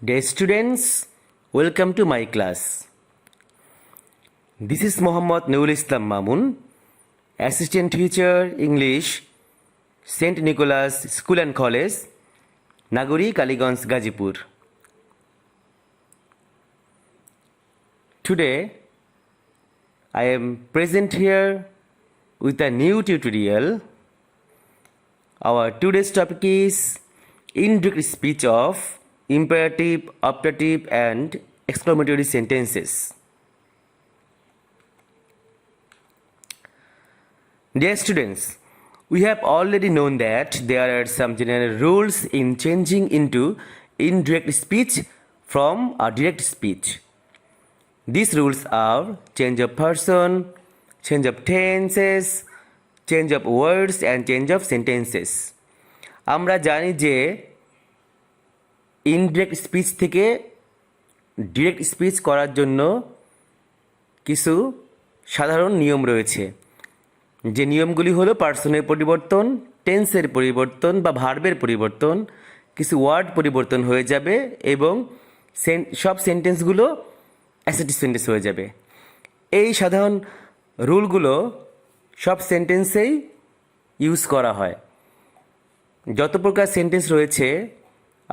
Dear students, welcome to my class. This is Mohammad Nurul Islam Mamun, Assistant Teacher English, St. Nicholas School and College, Nagori, Kaligons, Gazipur. Today, I am present here with a new tutorial. Our today's topic is indirect speech of imperative, optative, and exclamatory sentences. Dear students, we have already known that there are some general rules in changing into indirect speech from a direct speech. These rules are change of person, change of tenses, change of words and change of sentences. আমরা জানি যে indirect speech থেকে direct speech করার জন্য কিছু সাধারণ নিয়ম রয়েছে। যে নিয়মগুলি হলো পার্সনের পরিবর্তন, টেন্সের পরিবর্তন বা ভার্বের পরিবর্তন, কিছু ওয়ার্ড পরিবর্তন হয়ে যাবে এবং সব সেন্টেন্সগুলো অ্যাসার্টিভ সেন্টেন্স হয়ে যাবে। এই সাধারণ রুলগুলো সব সেন্টেন্সেই ইউজ করা হয়। যত প্রকার সেন্টেন্স রয়েছে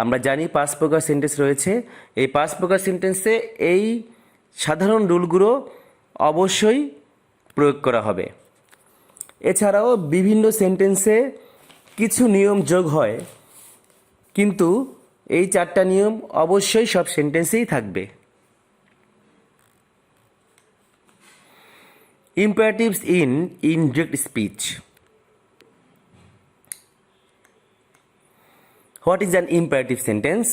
আমরা জানি 5 প্রকার সেন্টেন্স রয়েছে। এই 5 প্রকার সেন্টেন্সে এই সাধারণ রুলগুলো অবশ্যই প্রয়োগ করা হবে। এছাড়াও বিভিন্ন সেন্টেন্সে কিছু নিয়ম যোগ হয়, কিন্তু এই 4টা নিয়ম অবশ্যই সব সেন্টেন্সেই থাকবে। Imperatives in indirect speech. What is an imperative sentence?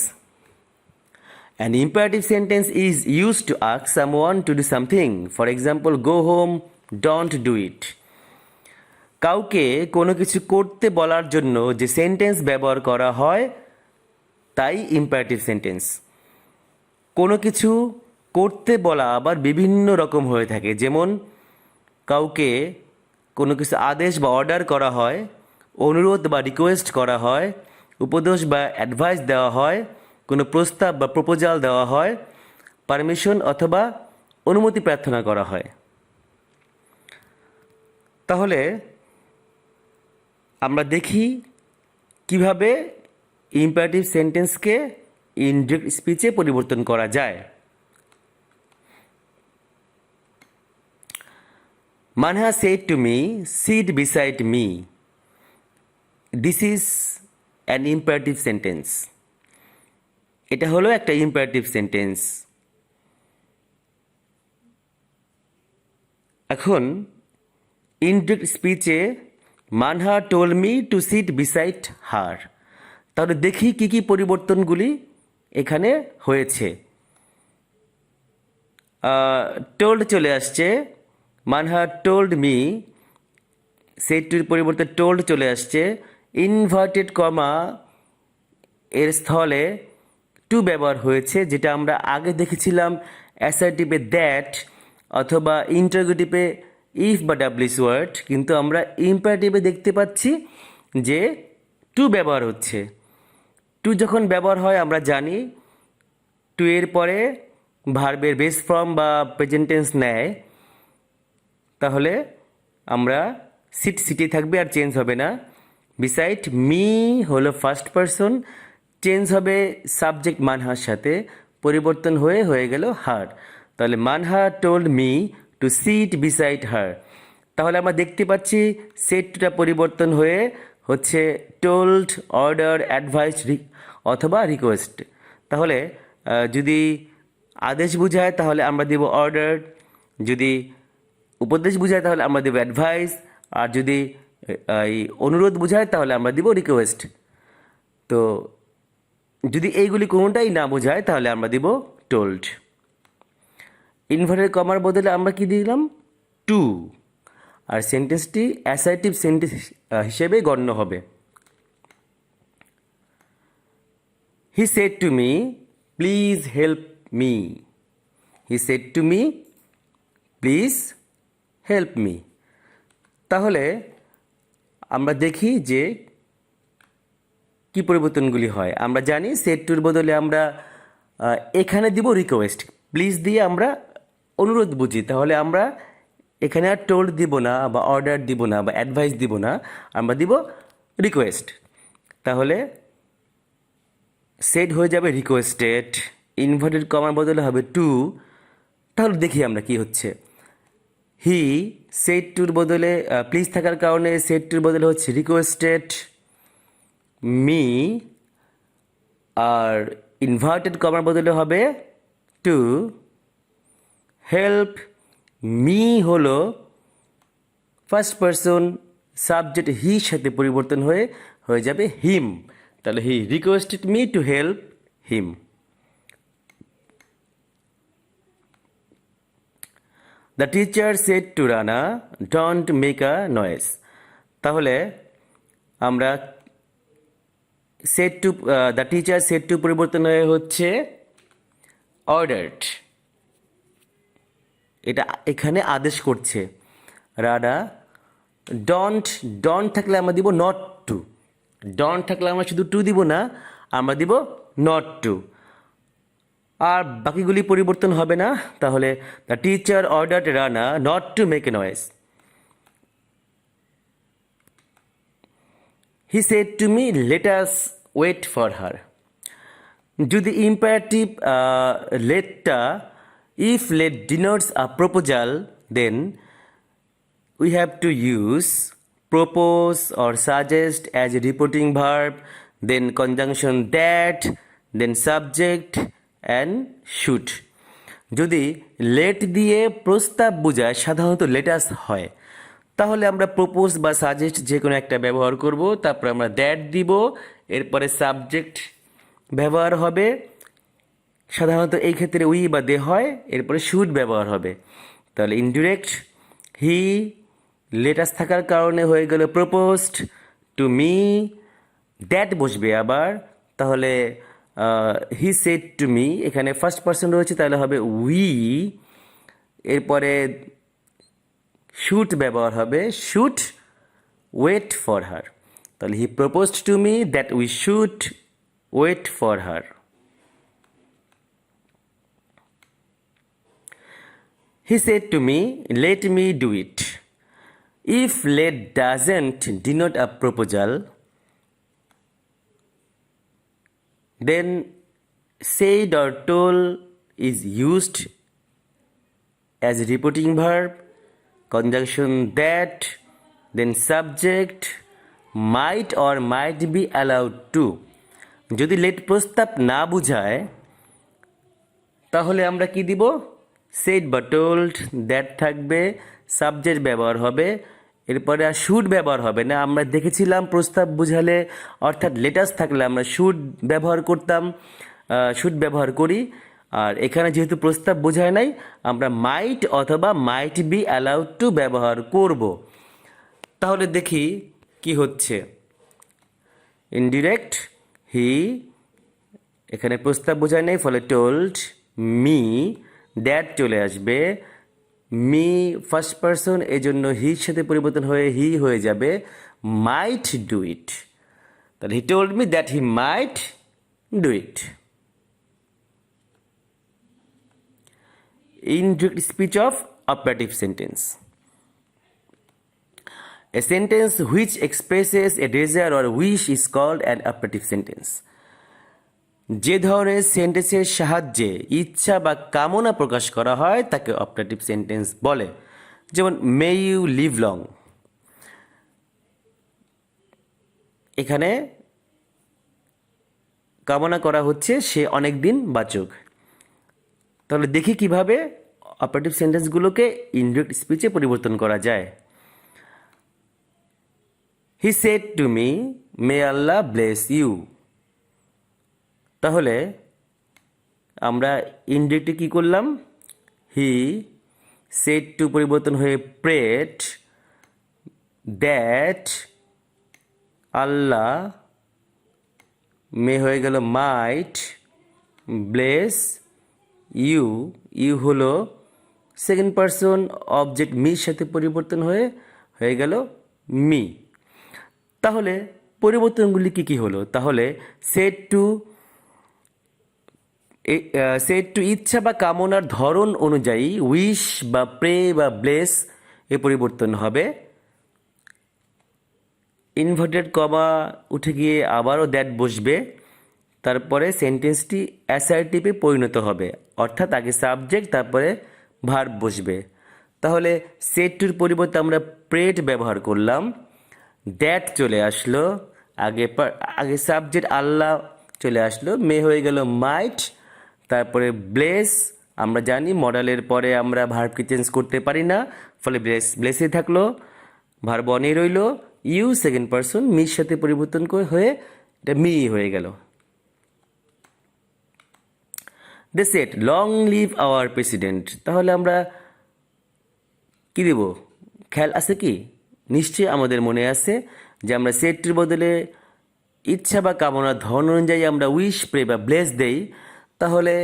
An imperative sentence is used to ask someone to do something. For example, go home, don't do it. কাউকে কোনো কিছু করতে বলার জন্য যে সেন্টেন্স ব্যবহার করা হয় তাই ইম্পারেটিভ সেন্টেন্স। কোনো কিছু করতে বলা আবার বিভিন্ন রকম হয়ে থাকে, যেমন কাউকে কোনো কিছু আদেশ বা অর্ডার করা হয়, অনুরোধ বা রিকোয়েস্ট করা হয়, উপদেশ বা অ্যাডভাইস দেওয়া হয়, কোনো প্রস্তাব বা প্রপোজাল দেওয়া হয়, পারমিশন অথবা অনুমতি প্রার্থনা করা হয়। তাহলে আমরা দেখি কিভাবে ইম্পারেটিভ সেন্টেন্সকে ইনডিরেক্ট স্পিচে পরিবর্তন করা যায়। Manha said to me, sit beside me. This is an imperative sentence. এটা হলো একটা ইম্পারেটিভ সেন্টেন্স। এখন ইনডিরেক্ট স্পিচে Manha told me to sit beside her. তাহলে দেখি কি কি পরিবর্তনগুলি এখানে হয়েছে। টোল্ড চলে আসছে, মানহা টোল্ড মি, সেটটির পরিবর্তে টোল্ড চলে আসছে। ইনভার্টেড কমা এর স্থলে টু ব্যবহার হয়েছে, যেটা আমরা আগে দেখেছিলাম অ্যাসার্টিভে দ্যাট অথবা ইন্টারোগেটিভে ইফ বা ডাব্লিউএস ওয়ার্ড, কিন্তু আমরা ইম্পারেটিভে দেখতে পাচ্ছি যে টু ব্যবহার হচ্ছে। টু যখন ব্যবহার হয় আমরা জানি টু এর পরে ভার্বের বেস ফর্ম বা প্রেজেন্ট টেন্স নেয়। তাহলে আমরা সিট সিটে থাকবে আর চেঞ্জ হবে না। বিসাইড মি হলো ফার্স্ট পারসন, চেঞ্জ হবে সাবজেক্ট মানহার সাথে, পরিবর্তন হয়ে গেল হার। তাহলে Manha told me to sit beside her. তাহলে আমরা দেখতে পাচ্ছি সেটটা পরিবর্তন হয়ে হচ্ছে টোল্ড, অর্ডার, অ্যাডভাইস অথবা রিকোয়েস্ট। তাহলে যদি আদেশ বোঝায় তাহলে আমরা দেব অর্ডার, যদি উপদেশ বোঝায় তাহলে আমরা দেব অ্যাডভাইস, আর যদি এই অনুরোধ বোঝায় তাহলে আমরা দিব রিকোয়েস্ট। তো যদি এইগুলি কোনোটাই না বোঝায় তাহলে আমরা দিব টোল্ড। ইনভার্টেড কমার বদলে আমরা কি দিলাম? টু। আর সেন্টেন্সটি অ্যাসার্টিভ সেন্টেন্স হিসেবে গণ্য হবে। হি said to me, please help me. He said to me, please help me. তাহলে আমরা দেখি যে কি পরিবর্তনগুলি হয়। আমরা জানি সেট টুর বদলে আমরা এখানে দিব রিকোয়েস্ট, প্লিজ দিয়ে আমরা অনুরোধ বুঝি, তাহলে আমরা এখানে আর টোল্ড দিব না বা অর্ডার দিব না বা অ্যাডভাইস দিব না, আমরা দিব রিকোয়েস্ট। তাহলে সেড হয়ে যাবে রিকোয়েস্টেড, ইনভার্টেড কমার বদলে হবে টু। তাহলে দেখি আমরা কি হচ্ছে। হি সেড টুর বদলে প্লিজ থাকার কারণে সেড টুর বদলে হচ্ছে রিকোয়েস্টেড মি, আর ইনভার্টেড কমার বদলে হবে টু। হেল্প মি হলো ফার্স্ট পারসন, সাবজেক্ট হির সাথে পরিবর্তন হয়ে হয়ে যাবে হিম। তাহলে he requested me to help him. The teacher said to Rana don't make a noise. তাহলে আমরা said to, the teacher said to পরিবর্তন হয়ে হচ্ছে অর্ডার্ড, এটা এখানে আদেশ করছে। রানা ডন্ট, ডন্ট থাকলে আমরা দিব নট টু, ডন্ট থাকলে আমরা শুধু টু দিব না, আমরা দিব নট টু, আর বাকিগুলি পরিবর্তন হবে না। তাহলে the teacher ordered Rana not to make a noise. He said to me let us wait for her. যদি ইম্পারেটিভ লেটটা, if let denotes a proposal, then we have to use propose or suggest as a reporting verb, then conjunction that, then subject and should. যদি late দিয়ে প্রস্তাব বোঝায় সাধারণত let us হয়, তাহলে আমরা প্রপোজ বা সাজেস্ট যে কোনো একটা ব্যবহার করব, তারপর আমরা দ্যাট দিব, এরপরে সাবজেক্ট ব্যবহার হবে, সাধারণত এই ক্ষেত্রে উই বা দে হয়, এরপরে শুড ব্যবহার হবে। তাহলে ইনডিরেক্ট হি লেটাস থাকার কারণে হয়ে গেল প্রপোজড টু মি, দ্যাট বসবে আবার, তাহলে হি সেড টু মি, এখানে ফার্স্ট পার্সন রয়েছে তাহলে হবে উই, এরপরে শুড ব্যবহার হবে, শুড ওয়েট ফর হার। তাহলে he proposed to me that we should wait for her. He said to me let me do it. If let doesn't denote a proposal, then said or told is used as a reporting verb, conjunction that, then subject might or might be allowed to. যদি late প্রস্তাব না বুঝায় তাহলে আমরা কি দিব? Shed বা told, that থাকবে, সাবজেক্ট ব্যবহার হবে, এরপরে আর শুড ব্যবহার হবে না। আমরা দেখেছিলাম প্রস্তাব বুঝালে অর্থাৎ লেটাস থাকলে আমরা শুড ব্যবহার করতাম, শুড ব্যবহার করি, আর এখানে যেহেতু প্রস্তাব বোঝায় নাই আমরা মাইট অথবা মাইট বি অ্যালাউড টু ব্যবহার করব। তাহলে দেখি কি হচ্ছে। ইনডিরেক্ট হি, এখানে প্রস্তাব বোঝায় নেই ফলে টোল্ড মি, দ্যাট চলে আসবে, মি ফার্স্ট পারসন এই জন্য হির সাথে পরিবর্তন হয়ে হি হয়ে যাবে মাইট ডু ইট। তাহলে he told me that he might do it. Indirect speech of operative sentence. A sentence which expresses a desire or wish is called an operative sentence. যে ধরনের সেন্টেন্সের সাহায্যে ইচ্ছা বা কামনা প্রকাশ করা হয় তাকে অপারেটিভ সেন্টেন্স বলে। যেমন মে ইউ লিভ লং, এখানে কামনা করা হচ্ছে সে অনেক দিন বাঁচুক। তাহলে দেখি কিভাবে অপারেটিভ সেন্টেন্সগুলোকে ইনডিরেক্ট স্পিচে পরিবর্তন করা যায়। He said to me may Allah bless you. তাহলে আমরা ইনডিরেক্টে কি করলাম? হি সেড টু পরিবর্তন হয়ে প্রেড দ্যাট আল্লাহ, মে হয়ে গেল মাইট, ব্লেস ইউ, ইউ হলো সেকেন্ড পারসন, অবজেক্ট মির সাথে পরিবর্তন হয়ে হয়ে গেল মি। তাহলে পরিবর্তনগুলি কি কি হলো? তাহলে সেড টু সেট টু ইচ্ছা বা কামনার ধরন অনুযায়ী উইশ বা প্রে বা ব্লেস এ পরিবর্তন হবে। ইনভার্টেড কমা উঠে গিয়ে আবারও দ্যাট বসবে, তারপরে সেন্টেন্সটি অ্যাসার্টিভে পরিণত হবে, অর্থাৎ আগে সাবজেক্ট তারপরে ভার্ব বসবে। তাহলে সেট টুর পরিবর্তে আমরা প্রেড ব্যবহার করলাম, দ্যাট চলে আসলো, আগে সাবজেক্ট আল্লাহ চলে আসলো, মে হয়ে গেল মাইট, তারপরে ব্লেস। আমরা জানি মডেলের পরে আমরা ভার্বকে চেঞ্জ করতে পারি না, ফলে ব্লেসে থাকলো, ভার্ব অনেই রইল, ইউ সেকেন্ড পারসন মির সাথে পরিবর্তন হয়ে এটা মি হয়ে গেল। They said long live our president. তাহলে আমরা কি দেব? খেয়াল আছে কি? নিশ্চয়ই আমাদের মনে আছে যে আমরা সেটটির বদলে ইচ্ছা বা কামনার ধরন অনুযায়ী আমরা উইশ প্রে বা ব্লেস দেই। তাহলে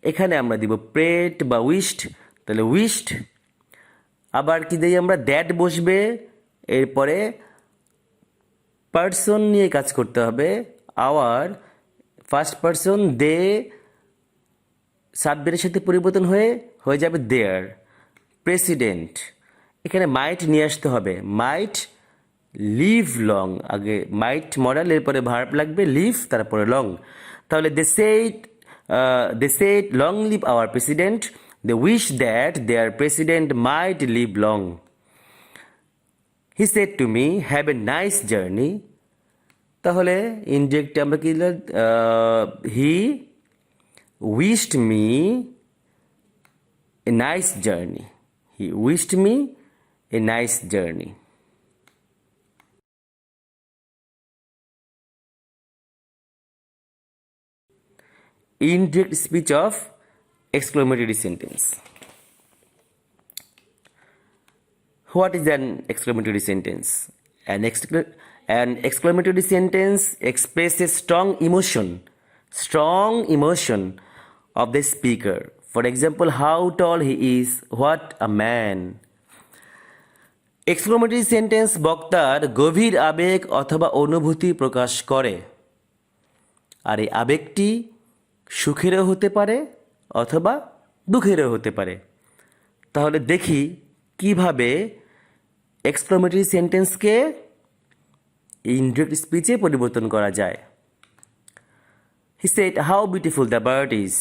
এখানে আমরা দিব প্রেড বা উইশড, তাহলে উইশড। আবার কি দেই আমরা? দ্যাট বসবে, এরপরে পার্সন নিয়ে কাজ করতে হবে। আওয়ার ফার্স্ট পার্সন, দে সাবজেক্টের সাথে পরিবর্তন হয়ে যাবে দেয়ার প্রেসিডেন্ট। এখানে মাইট নিয়ে আসতে হবে, মাইট লিভ লং, আগে মাইট মডেল, এরপরে ভার্ব লাগবে লিভ, তারপরে লং। তাহলে they said long live our president, they wish that their president might live long. He said to me have a nice journey. তাহলে ইনডিরেক্টে আমরা কি দিলাম? He wished me a nice journey, he wished me a nice journey. Indirect speech of exclamatory sentence. What is an exclamatory sentence? An exclamatory sentence expresses strong emotion of the speaker. For example, how tall he is, what a man. Exclamatory sentence বক্তার গভীর আবেগ অথবা অনুভূতি প্রকাশ করে, আর এই আবেগটি সুখেরও হতে পারে অথবা দুঃখেরও হতে পারে। তাহলে দেখি কিভাবে এক্সক্লেমেটরি সেন্টেন্সকে ইনডিরেক্ট স্পিচে পরিবর্তন করা যায়। He said how beautiful the bird is.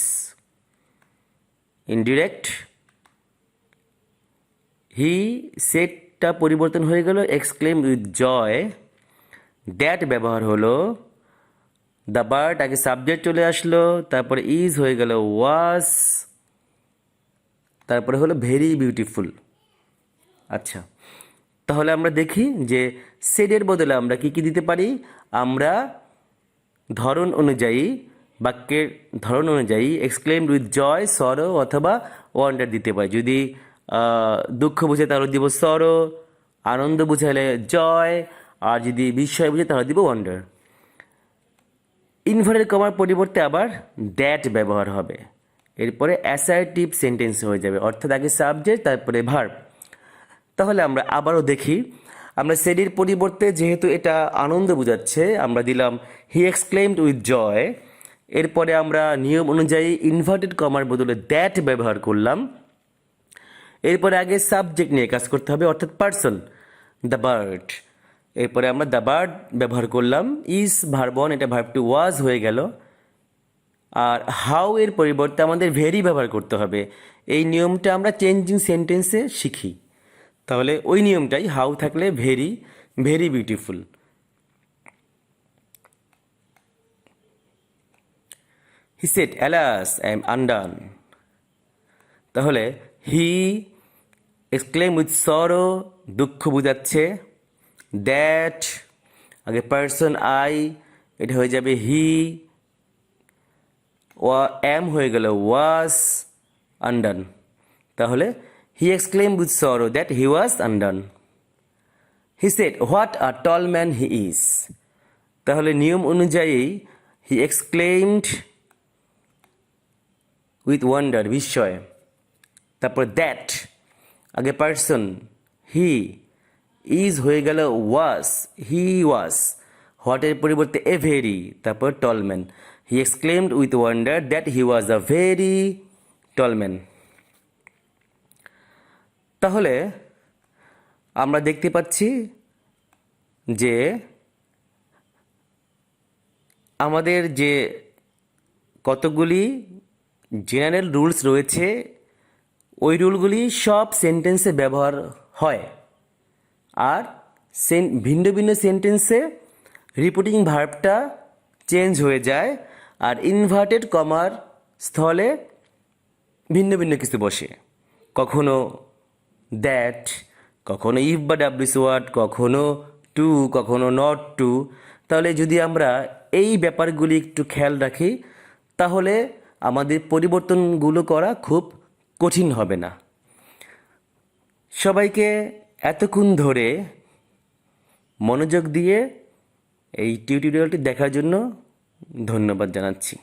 Indirect, he সেডটা পরিবর্তন হয়ে গেল এক্সক্লেম উইথ জয়, দ্যাট ব্যবহার হলো, দ্য বার্ড আগে সাবজেক্ট চলে আসলো, তারপরে ইজ হয়ে গেল ওয়াজ, তারপরে হলো ভেরি বিউটিফুল। আচ্ছা, তাহলে আমরা দেখি যে সেডের বদলে আমরা কি দিতে পারি। আমরা ধরন অনুযায়ী, বাক্যের ধরন অনুযায়ী এক্সক্লেম উইথ জয়, সরো অথবা ওয়ান্ডার দিতে পারি। যদি দুঃখ বুঝে তাহলে দিব সরো, আনন্দ বুঝাইলে জয়, আর যদি বিস্ময় বুঝে তাহলে দিব ওয়ান্ডার। ইনভার্টেড কমার পরিবর্তে আবার দ্যাট ব্যবহার হবে, এরপরে অ্যাসার্টিভ সেন্টেন্স হয়ে যাবে, অর্থাৎ আগে সাবজেক্ট তারপরে ভার্ব। তাহলে আমরা আবারও দেখি, আমরা সেডির পরিবর্তে যেহেতু এটা আনন্দ বোঝাচ্ছে আমরা দিলাম হি এক্সক্লেমড উইথ জয়, এরপরে আমরা নিয়ম অনুযায়ী ইনভার্টেড কমার বদলে দ্যাট ব্যবহার করলাম, এরপরে আগে সাবজেক্ট নিয়ে কাজ করতে হবে, অর্থাৎ পার্সন, দ্য বার্ড। এরপরে আমরা দ্য বার্ড ব্যবহার করলাম, ইজ ভার্ব ওয়ান, এটা ভার্ব টু ওয়াজ হয়ে গেল। আর হাউ এর পরিবর্তে আমাদের ভেরি ব্যবহার করতে হবে। এই নিয়মটা আমরা চেঞ্জিং সেন্টেন্সে শিখি, তাহলে ওই নিয়মটাই, হাউ থাকলে very, very beautiful. He said alas I am undone. তাহলে হি এক্সক্লেম উইথ সরো, দুঃখ বোঝাচ্ছে, দ্যাট আগে পার্সন আই, এটা হয়ে যাবে হি, এম হয়ে গেল ওয়াজ, আনডান। তাহলে he exclaim with sorrow that he was undone. He said what a tall man he is. তাহলে নিয়ম অনুযায়ী হি এক্সক্লেমড উইথ ওয়ান্ডার, বিস্ময়, তারপর দ্যাট আগে পার্সন হি, ইজ হয়ে গেল ওয়াজ, হি ওয়াজ, হোয়াটের পরিবর্তে এ ভেরি, তারপর tall man. He exclaimed with wonder that he was a very tall man. তাহলে আমরা দেখতে পাচ্ছি যে আমাদের যে কতগুলি জেনারেল রুলস রয়েছে ওই রুলগুলি সব সেন্টেন্সে ব্যবহার হয়, আর ভিন্ন ভিন্ন সেন্টেন্সে রিপিটিং ভার্বটা চেঞ্জ হয়ে যায়, আর ইনভার্টেড কমার স্থলে ভিন্ন ভিন্ন কিছু বসে, কখনো দ্যাট, কখনো ইফ বা ডাব্লিউসি ওয়ার্ড, কখনো টু, কখনো নট টু। তাহলে যদি আমরা এই ব্যাপারগুলি একটু খেয়াল রাখি তাহলে আমাদের পরিবর্তনগুলো করা খুব কঠিন হবে না। সবাইকে এতক্ষণ ধরে মনোযোগ দিয়ে এই টিউটোরিয়ালটি দেখার জন্য ধন্যবাদ জানাচ্ছি।